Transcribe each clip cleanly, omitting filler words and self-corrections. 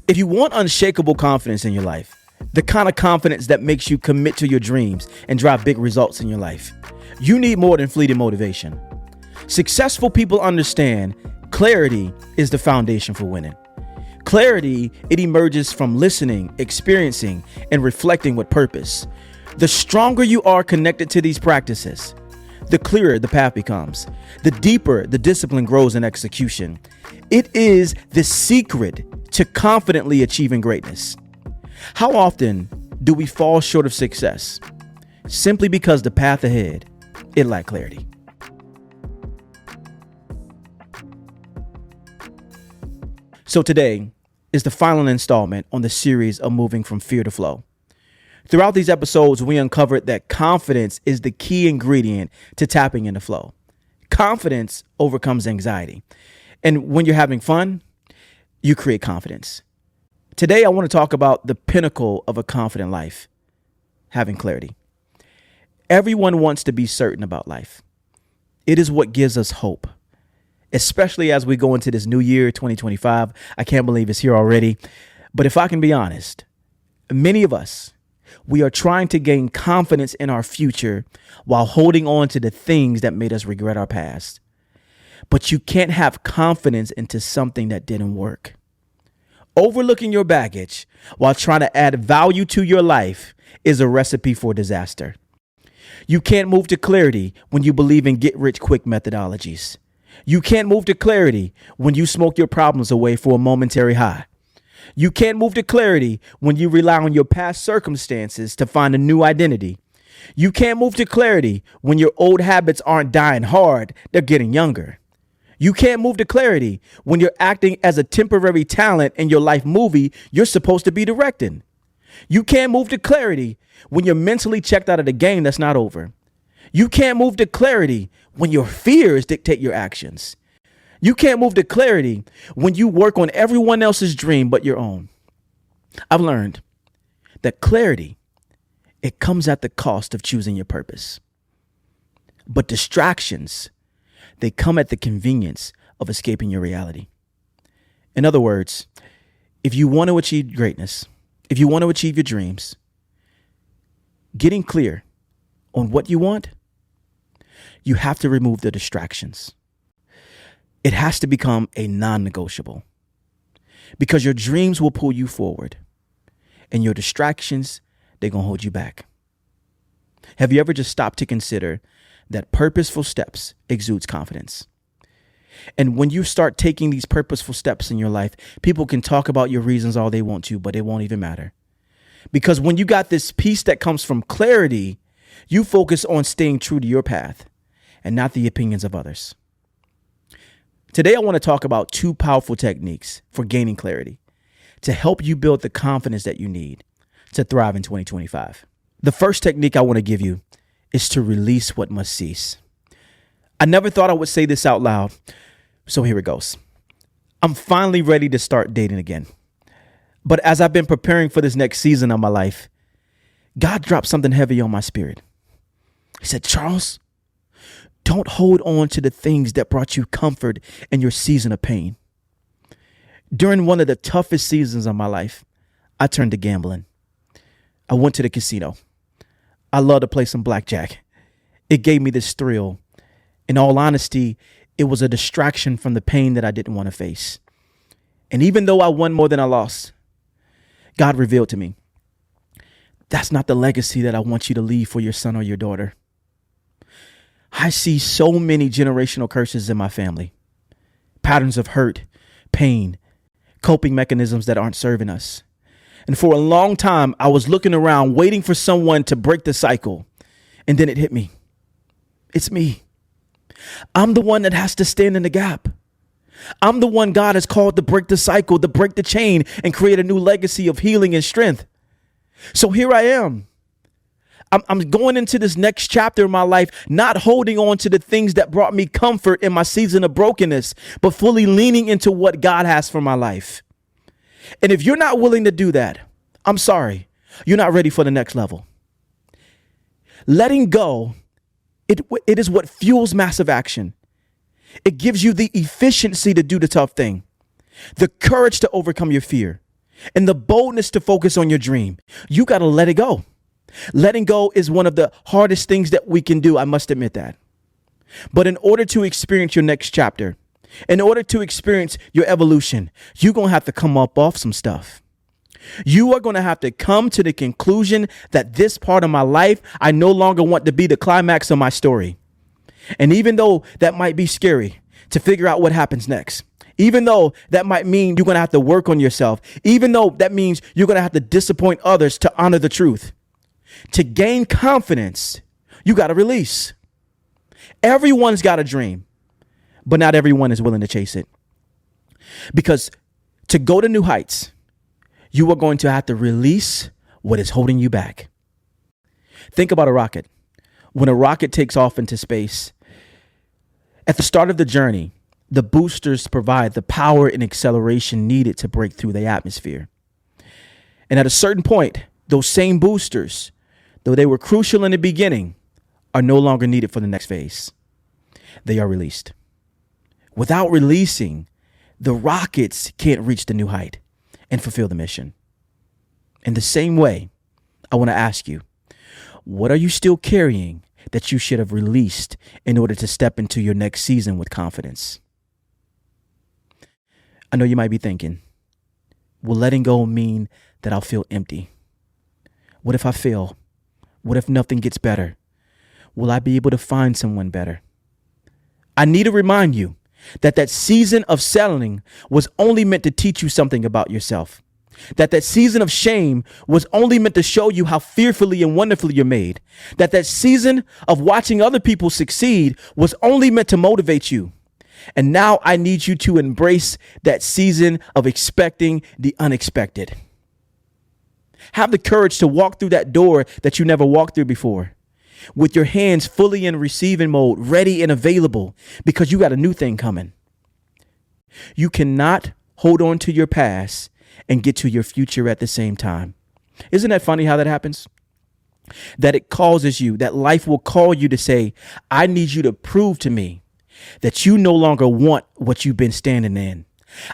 If you want unshakable confidence in your life, the kind of confidence that makes you commit to your dreams and drive big results in your life, you need more than fleeting motivation. Successful people understand clarity is the foundation for winning. Clarity, it emerges from listening, experiencing, and reflecting with purpose. The stronger you are connected to these practices, the clearer the path becomes, the deeper the discipline grows in execution. It is the secret to confidently achieving greatness. How often do we fall short of success simply because the path ahead, it lacked clarity? So today is the final installment on the series of moving from fear to flow. Throughout these episodes, we uncovered that confidence is the key ingredient to tapping into flow. Confidence overcomes anxiety. And when you're having fun, you create confidence. Today, I want to talk about the pinnacle of a confident life, having clarity. Everyone wants to be certain about life. It is what gives us hope, especially as we go into this new year, 2025. I can't believe it's here already. But if I can be honest, many of us, we are trying to gain confidence in our future while holding on to the things that made us regret our past. But you can't have confidence into something that didn't work. Overlooking your baggage while trying to add value to your life is a recipe for disaster. You can't move to clarity when you believe in get-rich-quick methodologies. You can't move to clarity when you smoke your problems away for a momentary high. You can't move to clarity when you rely on your past circumstances to find a new identity. You can't move to clarity when your old habits aren't dying hard, they're getting younger. You can't move to clarity when you're acting as a temporary talent in your life movie you're supposed to be directing. You can't move to clarity when you're mentally checked out of the game that's not over. You can't move to clarity when your fears dictate your actions. You can't move to clarity when you work on everyone else's dream but your own. I've learned that clarity, it comes at the cost of choosing your purpose. But distractions, they come at the convenience of escaping your reality. In other words, if you want to achieve greatness, if you want to achieve your dreams, getting clear on what you want, you have to remove the distractions. It has to become a non-negotiable because your dreams will pull you forward and your distractions, they're going to hold you back. Have you ever just stopped to consider that purposeful steps exudes confidence? And when you start taking these purposeful steps in your life, people can talk about your reasons all they want to, but it won't even matter. Because when you got this peace that comes from clarity, you focus on staying true to your path and not the opinions of others. Today, I want to talk about two powerful techniques for gaining clarity to help you build the confidence that you need to thrive in 2025. The first technique I want to give you is to release what must cease. I never thought I would say this out loud, so here it goes. I'm finally ready to start dating again. But as I've been preparing for this next season of my life, God dropped something heavy on my spirit. He said, Charles, don't hold on to the things that brought you comfort in your season of pain. During one of the toughest seasons of my life, I turned to gambling. I went to the casino. I love to play some blackjack. It gave me this thrill. In all honesty, it was a distraction from the pain that I didn't want to face. And even though I won more than I lost, God revealed to me, that's not the legacy that I want you to leave for your son or your daughter. I see so many generational curses in my family, patterns of hurt, pain, coping mechanisms that aren't serving us. And for a long time, I was looking around waiting for someone to break the cycle. And then it hit me. It's me. I'm the one that has to stand in the gap. I'm the one God has called to break the cycle, to break the chain and create a new legacy of healing and strength. So here I am. I'm going into this next chapter of my life, not holding on to the things that brought me comfort in my season of brokenness, but fully leaning into what God has for my life. And if you're not willing to do that, I'm sorry, you're not ready for the next level. Letting go, it is what fuels massive action. It gives you the efficiency to do the tough thing, the courage to overcome your fear, and the boldness to focus on your dream. You got to let it go. Letting go is one of the hardest things that we can do. I must admit that. But in order to experience your next chapter, in order to experience your evolution, you're going to have to come up off some stuff. You are going to have to come to the conclusion that this part of my life, I no longer want to be the climax of my story. And even though that might be scary to figure out what happens next, even though that might mean you're going to have to work on yourself, even though that means you're going to have to disappoint others to honor the truth, to gain confidence, you got to release. Everyone's got a dream, but not everyone is willing to chase it. Because to go to new heights, you are going to have to release what is holding you back. Think about a rocket. When a rocket takes off into space, at the start of the journey, the boosters provide the power and acceleration needed to break through the atmosphere. And at a certain point, those same boosters, though they were crucial in the beginning, are no longer needed for the next phase. They are released. Without releasing, the rockets can't reach the new height and fulfill the mission. In the same way, I want to ask you, what are you still carrying that you should have released in order to step into your next season with confidence? I know you might be thinking, will letting go mean that I'll feel empty? What if I fail? What if nothing gets better? Will I be able to find someone better? I need to remind you that season of settling was only meant to teach you something about yourself. That season of shame was only meant to show you how fearfully and wonderfully you're made. That season of watching other people succeed was only meant to motivate you. And now I need you to embrace that season of expecting the unexpected. Have the courage to walk through that door that you never walked through before, with your hands fully in receiving mode, ready and available, because you got a new thing coming. You cannot hold on to your past and get to your future at the same time. Isn't that funny how that happens? That it causes you, that life will call you to say, I need you to prove to me that you no longer want what you've been standing in.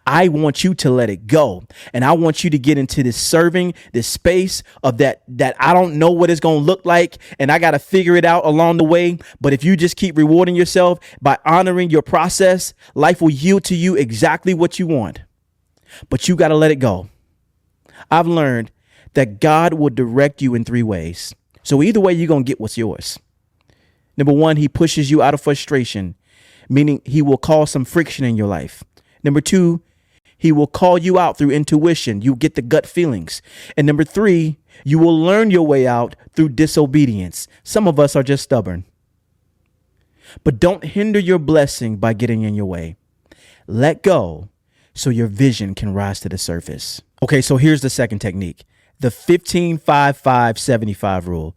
I want you to let it go. And I want you to get into this serving, this space of that I don't know what it's going to look like. And I got to figure it out along the way. But if you just keep rewarding yourself by honoring your process, life will yield to you exactly what you want. But you got to let it go. I've learned that God will direct you in 3 ways. So either way, you're going to get what's yours. Number 1, he pushes you out of frustration, meaning he will cause some friction in your life. Number 2, he will call you out through intuition. You get the gut feelings. And number 3, you will learn your way out through disobedience. Some of us are just stubborn. But don't hinder your blessing by getting in your way. Let go so your vision can rise to the surface. Okay, so here's the second technique, the 15-5-5-75 rule,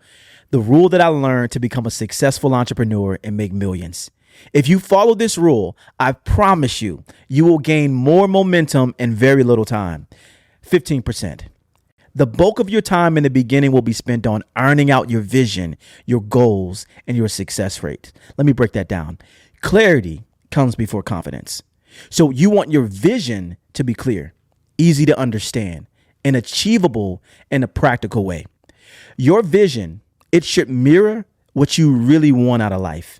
the rule that I learned to become a successful entrepreneur and make millions. If you follow this rule, I promise you, you will gain more momentum in very little time. 15%. The bulk of your time in the beginning will be spent on ironing out your vision, your goals, and your success rate. Let me break that down. Clarity comes before confidence. So you want your vision to be clear, easy to understand, and achievable in a practical way. Your vision, it should mirror what you really want out of life.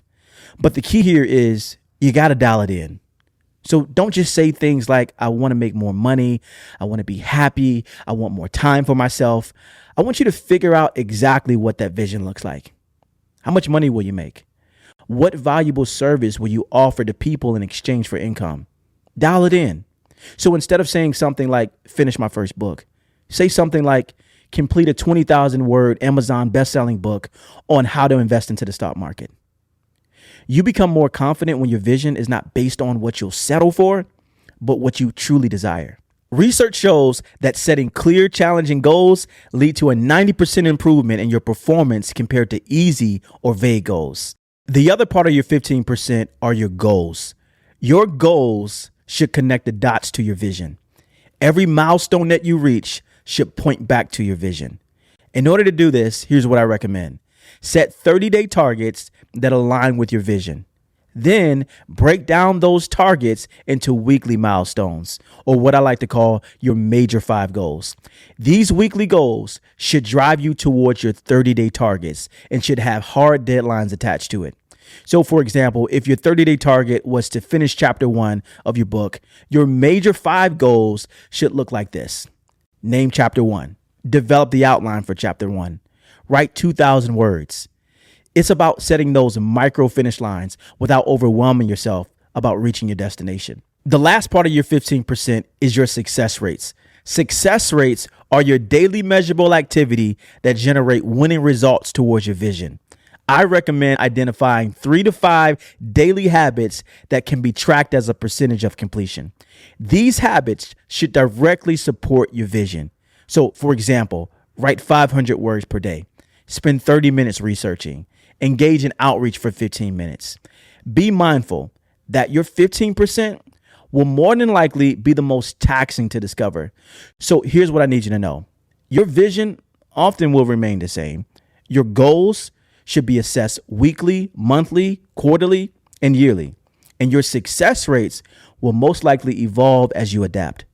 But the key here is you got to dial it in. So don't just say things like, I want to make more money. I want to be happy. I want more time for myself. I want you to figure out exactly what that vision looks like. How much money will you make? What valuable service will you offer to people in exchange for income? Dial it in. So instead of saying something like, finish my first book, say something like, complete a 20,000 word Amazon best-selling book on how to invest into the stock market. You become more confident when your vision is not based on what you'll settle for, but what you truly desire. Research shows that setting clear, challenging goals lead to a 90% improvement in your performance compared to easy or vague goals. The other part of your 15% are your goals. Your goals should connect the dots to your vision. Every milestone that you reach should point back to your vision. In order to do this, here's what I recommend. Set 30-day targets that align with your vision. Then break down those targets into weekly milestones, or what I like to call your major 5 goals. These weekly goals should drive you towards your 30-day targets and should have hard deadlines attached to it. So, for example, if your 30-day target was to finish chapter 1 of your book, your major 5 goals should look like this. Name chapter 1. Develop the outline for chapter 1. Write 2,000 words. It's about setting those micro finish lines without overwhelming yourself about reaching your destination. The last part of your 15% is your success rates. Success rates are your daily measurable activity that generate winning results towards your vision. I recommend identifying 3 to 5 daily habits that can be tracked as a percentage of completion. These habits should directly support your vision. So, for example, write 500 words per day. Spend 30 minutes researching. Engage in outreach for 15 minutes. Be mindful that your 15% will more than likely be the most taxing to discover. So here's what I need you to know. Your vision often will remain the same. Your goals should be assessed weekly, monthly, quarterly, and yearly. And your success rates will most likely evolve as you adapt.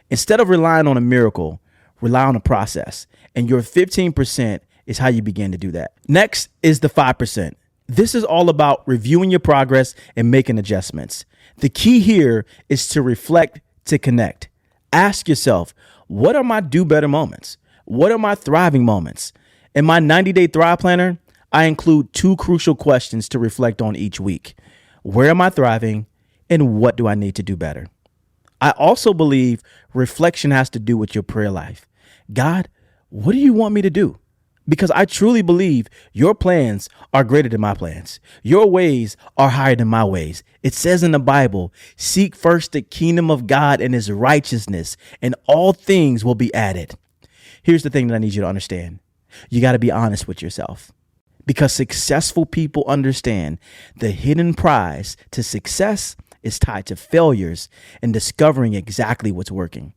Instead of relying on a miracle, rely on a process. And your 15% is how you begin to do that. Next is the 5%. This is all about reviewing your progress and making adjustments. The key here is to reflect, to connect. Ask yourself, what are my do better moments? What are my thriving moments? In my 90-day Thrive Planner, I include 2 crucial questions to reflect on each week. Where am I thriving and what do I need to do better? I also believe reflection has to do with your prayer life. God, what do you want me to do? Because I truly believe your plans are greater than my plans. Your ways are higher than my ways. It says in the Bible, seek first the kingdom of God and his righteousness, and all things will be added. Here's the thing that I need you to understand. You got to be honest with yourself, because successful people understand the hidden prize to success is tied to failures and discovering exactly what's working.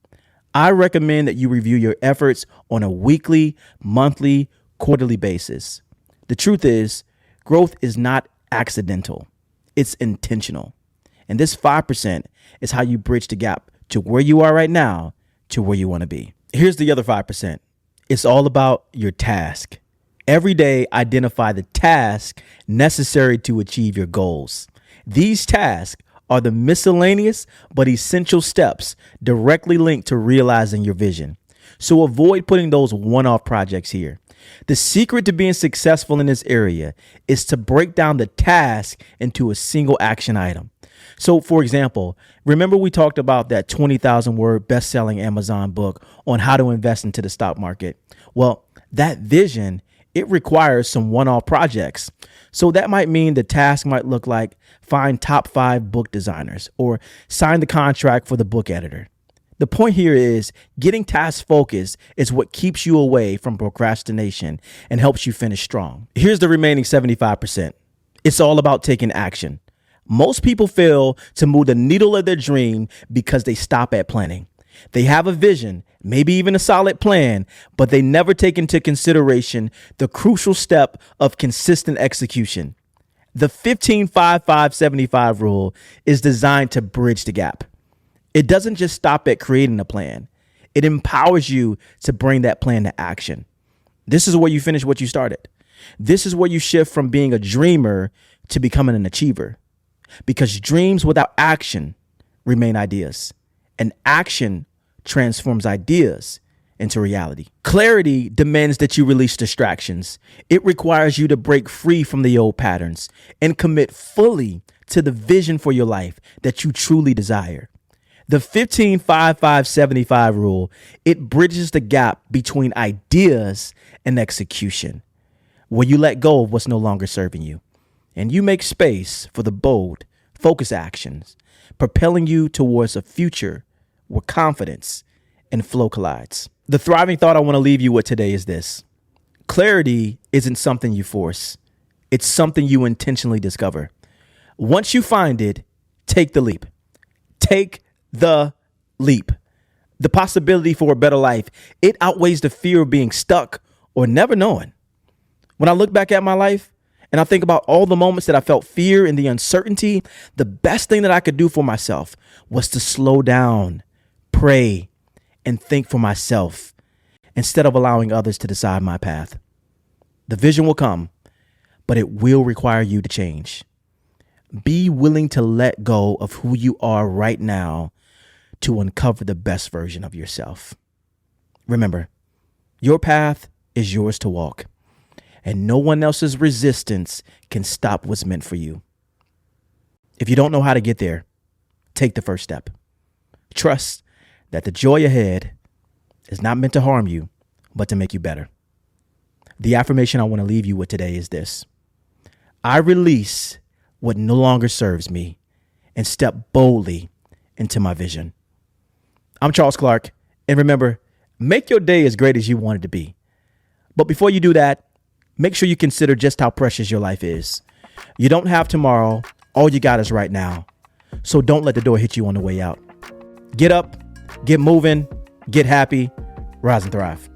I recommend that you review your efforts on a weekly, monthly, quarterly basis. The truth is, growth is not accidental. It's intentional. And this 5% is how you bridge the gap to where you are right now to where you want to be. Here's the other 5%. It's all about your task. Every day, identify the task necessary to achieve your goals. These tasks are the miscellaneous but essential steps directly linked to realizing your vision. So avoid putting those one-off projects here. The secret to being successful in this area is to break down the task into a single action item. So, for example, remember we talked about that 20,000 word best-selling Amazon book on how to invest into the stock market. Well, that vision, it requires some one-off projects. So that might mean the task might look like find top 5 book designers or sign the contract for the book editor. The point here is getting task focused is what keeps you away from procrastination and helps you finish strong. Here's the remaining 75%. It's all about taking action. Most people fail to move the needle of their dream because they stop at planning. They have a vision, maybe even a solid plan, but they never take into consideration the crucial step of consistent execution. The 15-5-5-75 rule is designed to bridge the gap. It doesn't just stop at creating a plan. It empowers you to bring that plan to action. This is where you finish what you started. This is where you shift from being a dreamer to becoming an achiever. Because dreams without action remain ideas, and action transforms ideas into reality. Clarity demands that you release distractions. It requires you to break free from the old patterns and commit fully to the vision for your life that you truly desire. The 15-5-5-75 rule, it bridges the gap between ideas and execution, where you let go of what's no longer serving you, and you make space for the bold, focused actions, propelling you towards a future where confidence and flow collides. The thriving thought I want to leave you with today is this. Clarity isn't something you force. It's something you intentionally discover. Once you find it, take the leap. Take the leap. The possibility for a better life, it outweighs the fear of being stuck or never knowing. When I look back at my life and I think about all the moments that I felt fear and the uncertainty, the best thing that I could do for myself was to slow down, pray, and think for myself instead of allowing others to decide my path. The vision will come, but it will require you to change. Be willing to let go of who you are right now to uncover the best version of yourself. Remember, your path is yours to walk, and no one else's resistance can stop what's meant for you. If you don't know how to get there, take the first step. Trust that the joy ahead is not meant to harm you, but to make you better. The affirmation I want to leave you with today is this: I release what no longer serves me and step boldly into my vision. I'm Charles Clark, and remember, make your day as great as you want it to be. But before you do that, make sure you consider just how precious your life is. You don't have tomorrow. All you got is right now. So don't let the door hit you on the way out. Get up, get moving, get happy, rise and thrive.